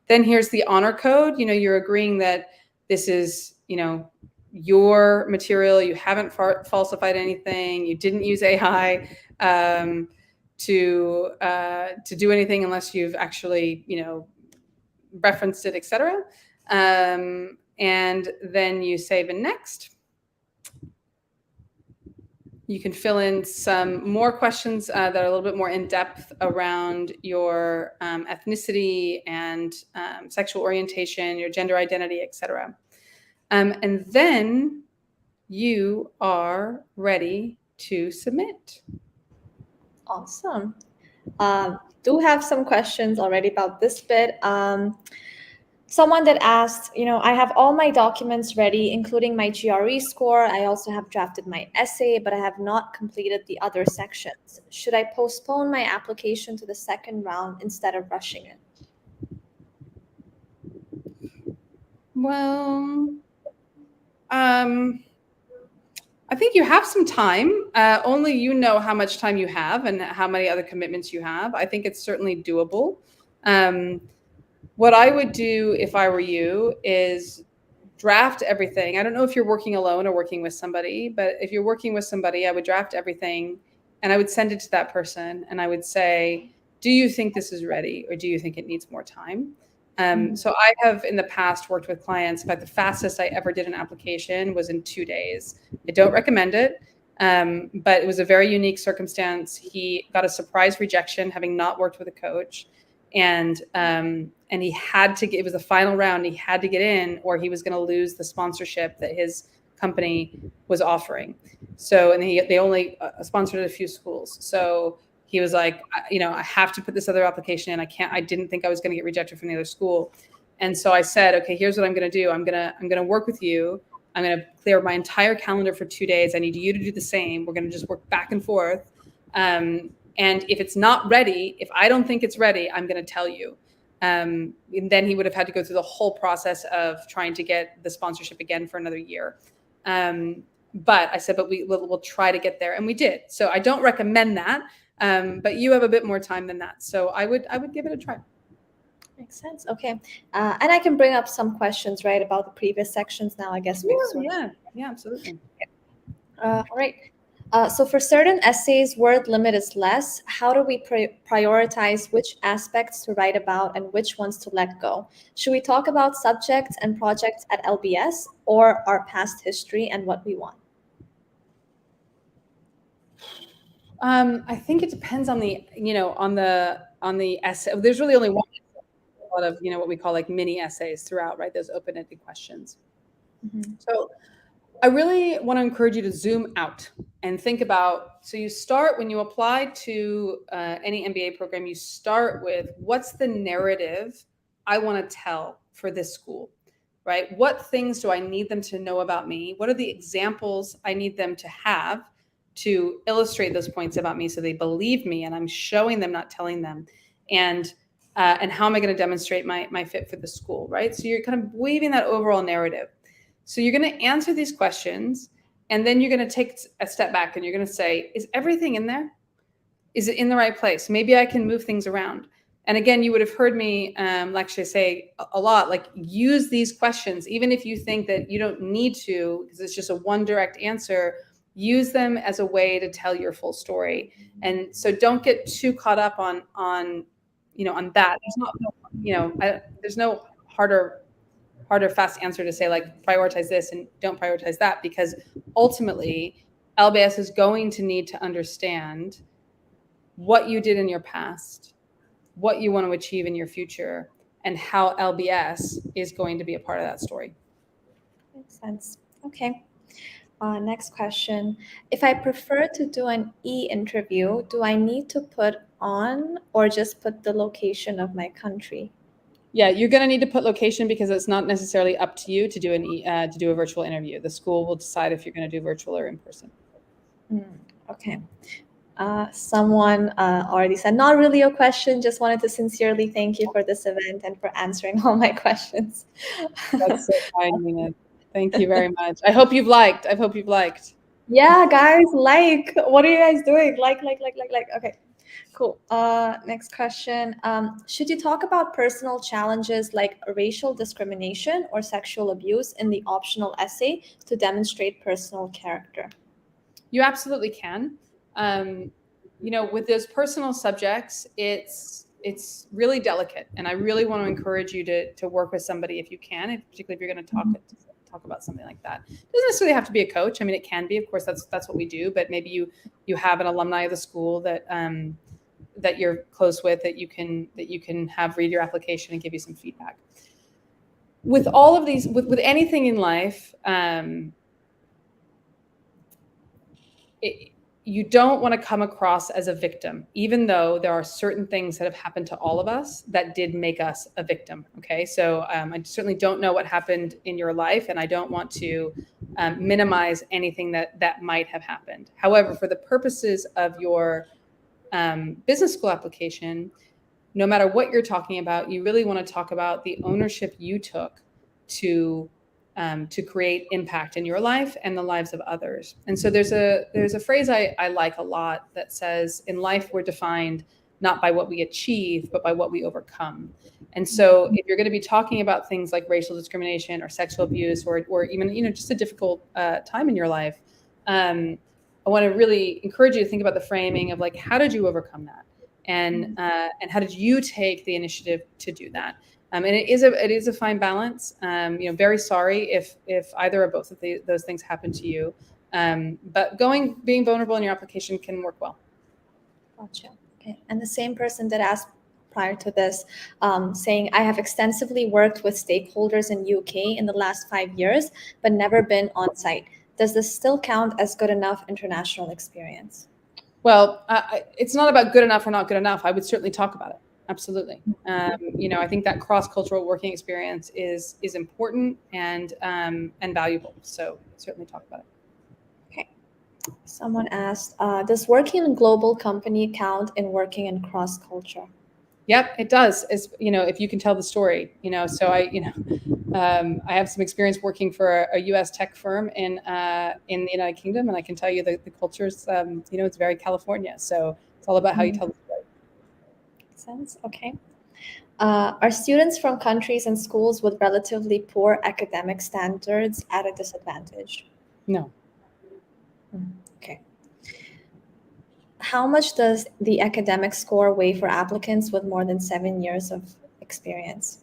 Then here's the honor code. You're agreeing that this is your material. You haven't falsified anything. You didn't use AI to do anything unless you've actually referenced it, etc. And then you save and next. You can fill in some more questions that are a little bit more in depth around your ethnicity and sexual orientation, your gender identity, etc. And then you are ready to submit. Awesome. Do have some questions already about this bit. Someone that asked, I have all my documents ready, including my GRE score. I also have drafted my essay, but I have not completed the other sections. Should I postpone my application to the second round instead of rushing it? Well, I think you have some time. Only you know how much time you have and how many other commitments you have. I think it's certainly doable. What I would do if I were you is draft everything. I don't know if you're working alone or working with somebody, but if you're working with somebody, I would draft everything and I would send it to that person. And I would say, do you think this is ready, or do you think it needs more time? So I have in the past worked with clients. In fact, the fastest I ever did an application was in 2 days. I don't recommend it, but it was a very unique circumstance. He got a surprise rejection, having not worked with a coach, and he had to get, it was the final round. He had to get in, or he was going to lose the sponsorship that his company was offering. So, and they only sponsored a few schools. So he was like, I have to put this other application in. I didn't think I was going to get rejected from the other school. And so I said, okay, here's what I'm going to do. I'm going to work with you. I'm going to clear my entire calendar for 2 days. I need you to do the same. We're going to just work back and forth. And if it's not ready, if I don't think it's ready, I'm going to tell you. And then he would have had to go through the whole process of trying to get the sponsorship again for another year. But I said, but we'll try to get there. And we did. So I don't recommend that. But you have a bit more time than that. So I would give it a try. Makes sense. Okay. And I can bring up some questions, right, about the previous sections now. I guess we've sort of. Yeah, absolutely. All right. So for certain essays, word limit is less. How do we prioritize which aspects to write about and which ones to let go? Should we talk about subjects and projects at LBS or our past history and what we want? I think it depends on the, on the essay. There's really only one, a lot of, what we call like mini essays throughout, right? Those open-ended questions. Mm-hmm. So I really want to encourage you to zoom out and think about, so you start when you apply to any MBA program, you start with what's the narrative I want to tell for this school, right? What things do I need them to know about me? What are the examples I need them to have to illustrate those points about me so they believe me and I'm showing them, not telling them? And how am I going to demonstrate my fit for the school, right? So you're kind of weaving that overall narrative. So you're going to answer these questions, and then you're going to take a step back and you're going to say, is everything in there? Is it in the right place? Maybe I can move things around. And again, you would have heard me actually say a lot, like use these questions, even if you think that you don't need to, because it's just a one direct answer, use them as a way to tell your full story. And so don't get too caught up on on that. There's not, there's no harder, fast answer to say like prioritize this and don't prioritize that, because ultimately LBS is going to need to understand what you did in your past, what you want to achieve in your future, and how LBS is going to be a part of that story. Makes sense. Okay. Next question. If I prefer to do an e-interview, do I need to put on or just put the location of my country? Yeah, you're going to need to put location because it's not necessarily up to you to do a virtual interview. The school will decide if you're going to do virtual or in person. Okay. Someone already said, not really a question, just wanted to sincerely thank you for this event and for answering all my questions. That's so kind, Nina. Thank you very much. I hope you've liked. Yeah, guys, what are you guys doing? Like. Okay, cool. Next question. Should you talk about personal challenges like racial discrimination or sexual abuse in the optional essay to demonstrate personal character? You absolutely can. With those personal subjects, it's really delicate, and I really want to encourage you to work with somebody if you can, particularly if you're going to talk about something like that. It doesn't necessarily have to be a coach. I mean, it can be, of course, that's what we do. But maybe you have an alumni of the school that you're close with, that you can have read your application and give you some feedback. With all of these, with anything in life, you don't want to come across as a victim, even though there are certain things that have happened to all of us that did make us a victim. Okay. So I certainly don't know what happened in your life, and I don't want to minimize anything that might have happened. However, for the purposes of your business school application, no matter what you're talking about, you really want to talk about the ownership you took to create impact in your life and the lives of others. And so there's a phrase I like a lot that says, in life we're defined not by what we achieve, but by what we overcome. And so if you're going to be talking about things like racial discrimination or sexual abuse, or even just a difficult time in your life, I want to really encourage you to think about the framing of like, how did you overcome that? And how did you take the initiative to do that? And it is a fine balance. Very sorry if either or both of those things happen to you. But being vulnerable in your application can work well. Gotcha. Okay. And the same person that asked prior to this, saying, I have extensively worked with stakeholders in UK in the last 5 years, but never been on site. Does this still count as good enough international experience? Well, it's not about good enough or not good enough. I would certainly talk about it. Absolutely. I think that cross-cultural working experience is important and valuable. So certainly talk about it. Okay. Someone asked, does working in a global company count in working in cross-culture? Yep, it does. If you can tell the story, so I have some experience working for a U.S. tech firm in the United Kingdom, and I can tell you that the culture is, it's very California. So it's all about how you tell the story. Makes sense. Okay. Are students from countries and schools with relatively poor academic standards at a disadvantage? No. Okay. How much does the academic score weigh for applicants with more than 7 years of experience?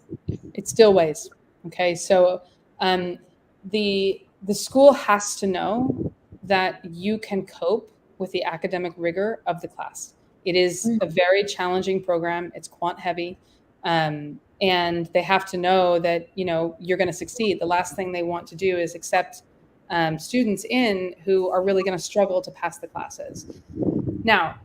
It still weighs. Okay, so the school has to know that you can cope with the academic rigor of the class. It is a very challenging program. It's quant heavy, and they have to know that you're going to succeed. The last thing they want to do is accept students in who are really going to struggle to pass the classes. Now,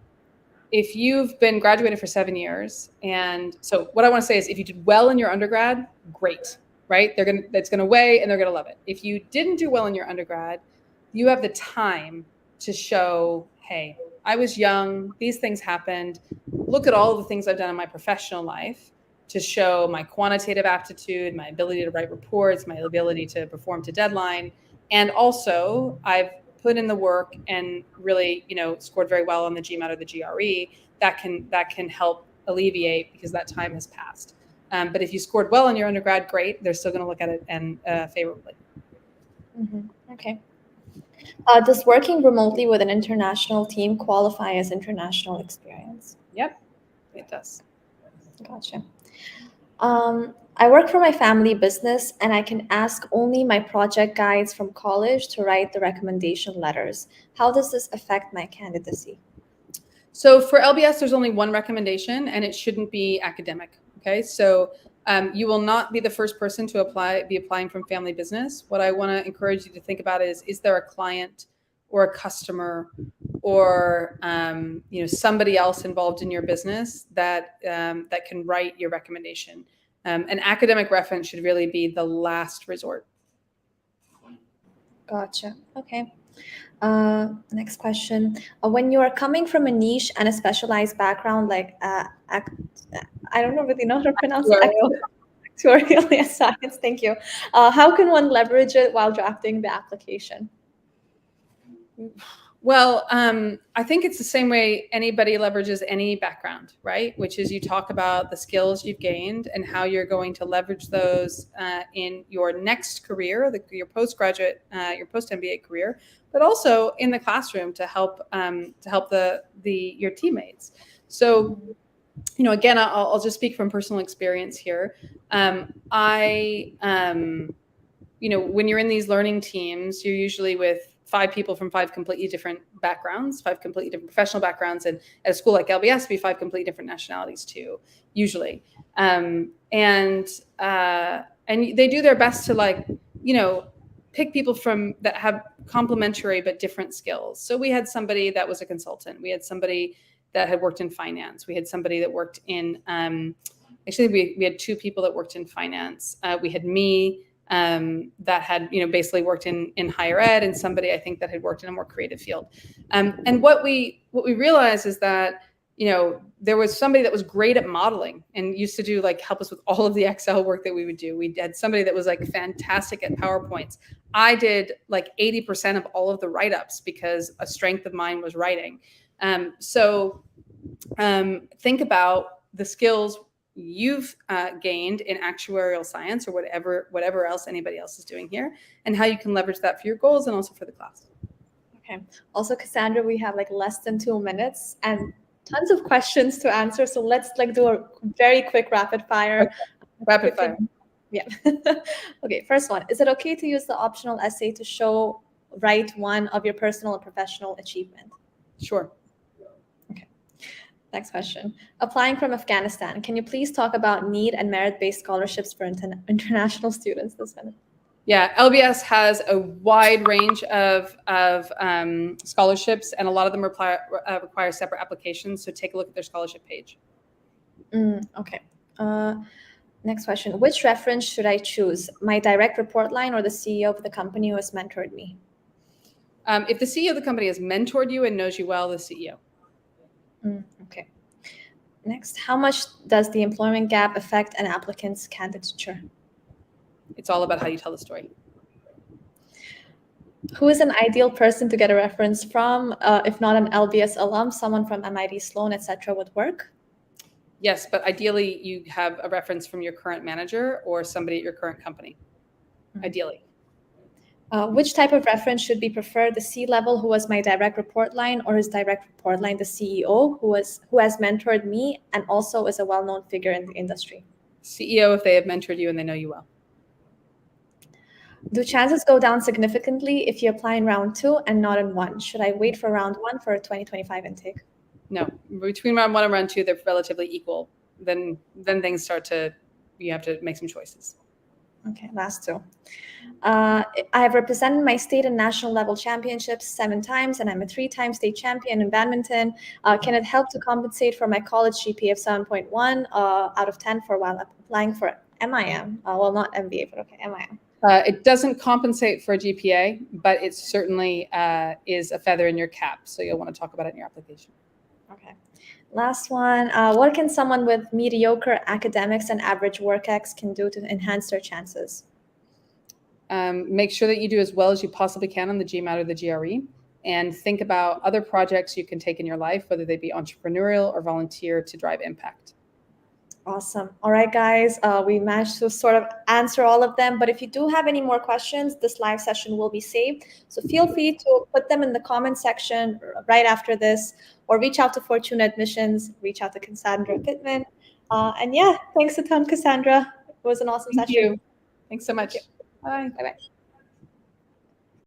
if you've been graduated for 7 years, and so what I want to say is if you did well in your undergrad, great, right? It's going to weigh and they're going to love it. If you didn't do well in your undergrad, you have the time to show, hey, I was young, these things happened. Look at all of the things I've done in my professional life to show my quantitative aptitude, my ability to write reports, my ability to perform to deadline. And also, I've put in the work and really, scored very well on the GMAT or the GRE. That can help alleviate because that time has passed. But if you scored well in your undergrad, great. They're still going to look at it and favorably. Okay. Does working remotely with an international team qualify as international experience? Yep, it does. Gotcha. I work for my family business and I can ask only my project guides from college to write the recommendation letters. How does this affect my candidacy? So for LBS, there's only one recommendation and it shouldn't be academic. Okay, so you will not be the first person to be applying from family business. What I want to encourage you to think about is there a client or a customer or somebody else involved in your business that can write your recommendation. An academic reference should really be the last resort. Gotcha. Okay. Next question. When you are coming from a niche and a specialized background, like I don't know really know how to pronounce actuarial yes, science. Thank you. How can one leverage it while drafting the application? Well, I think it's the same way anybody leverages any background, right? Which is you talk about the skills you've gained and how you're going to leverage those in your next career, your postgraduate, your post MBA career, but also in the classroom to help your teammates. So, again, I'll just speak from personal experience here. When you're in these learning teams, you're usually with 5 people from 5 completely different backgrounds, 5 completely different professional backgrounds, and at a school like LBS, be 5 completely different nationalities too, usually. And they do their best to pick people that have complementary but different skills. So we had somebody that was a consultant. We had somebody that had worked in finance. We had somebody that worked in actually we had 2 people that worked in finance. We had me. That had basically worked in higher ed, and somebody I think that had worked in a more creative field. And what we realized is that there was somebody that was great at modeling and used to do help us with all of the Excel work that we would do. We had somebody that was fantastic at PowerPoints. I did 80% of all of the write-ups because a strength of mine was writing. So think about the skills you've gained in actuarial science or whatever else anybody else is doing here, and how you can leverage that for your goals and also for the class. Okay. Also, Cassandra, we have less than 2 minutes and tons of questions to answer. So let's do a very quick rapid fire. Okay. Rapid fire. Yeah. Okay. First one. Is it okay to use the optional essay to write one of your personal and professional achievement? Sure. Next question. Applying from Afghanistan, can you please talk about need and merit-based scholarships for international students this minute? Yeah, LBS has a wide range of scholarships, and a lot of them require separate applications. So take a look at their scholarship page. Okay. Next question. Which reference should I choose? My direct report line or the CEO of the company who has mentored me? If the CEO of the company has mentored you and knows you well, the CEO. Okay. Next, how much does the employment gap affect an applicant's candidature? It's all about how you tell the story. Who is an ideal person to get a reference from? If not an LBS alum, someone from MIT, Sloan, etc. would work? Yes, but ideally you have a reference from your current manager or somebody at your current company. Ideally. Which type of reference should be preferred? The C-level, who was my direct report line, or his direct report line, the CEO, who has mentored me and also is a well-known figure in the industry? CEO, if they have mentored you and they know you well. Do chances go down significantly if you apply in round 2 and not in 1? Should I wait for round 1 for a 2025 intake? No, between round 1 and round 2, they're relatively equal. Then things start to, you have to make some choices. Okay, last 2. I have represented my state and national level championships 7 times, and I'm a 3-time state champion in badminton. Can it help to compensate for my college GPA of 7.1 out of 10 for while applying for MIM? Well, not MBA, but okay, MIM. It doesn't compensate for a GPA, but it certainly is a feather in your cap. So you'll want to talk about it in your application. Okay. Last one. What can someone with mediocre academics and average work ethics can do to enhance their chances? Make sure that you do as well as you possibly can on the GMAT or the GRE, and think about other projects you can take in your life, whether they be entrepreneurial or volunteer, to drive impact. Awesome. All right, guys, we managed to sort of answer all of them. But if you do have any more questions, this live session will be saved. So feel free to put them in the comment section right after this, or reach out to Fortune Admissions, reach out to Cassandra Pittman. And yeah, thanks a ton, Cassandra. It was an awesome Thank session. you. Thanks so much. Bye. Bye-bye.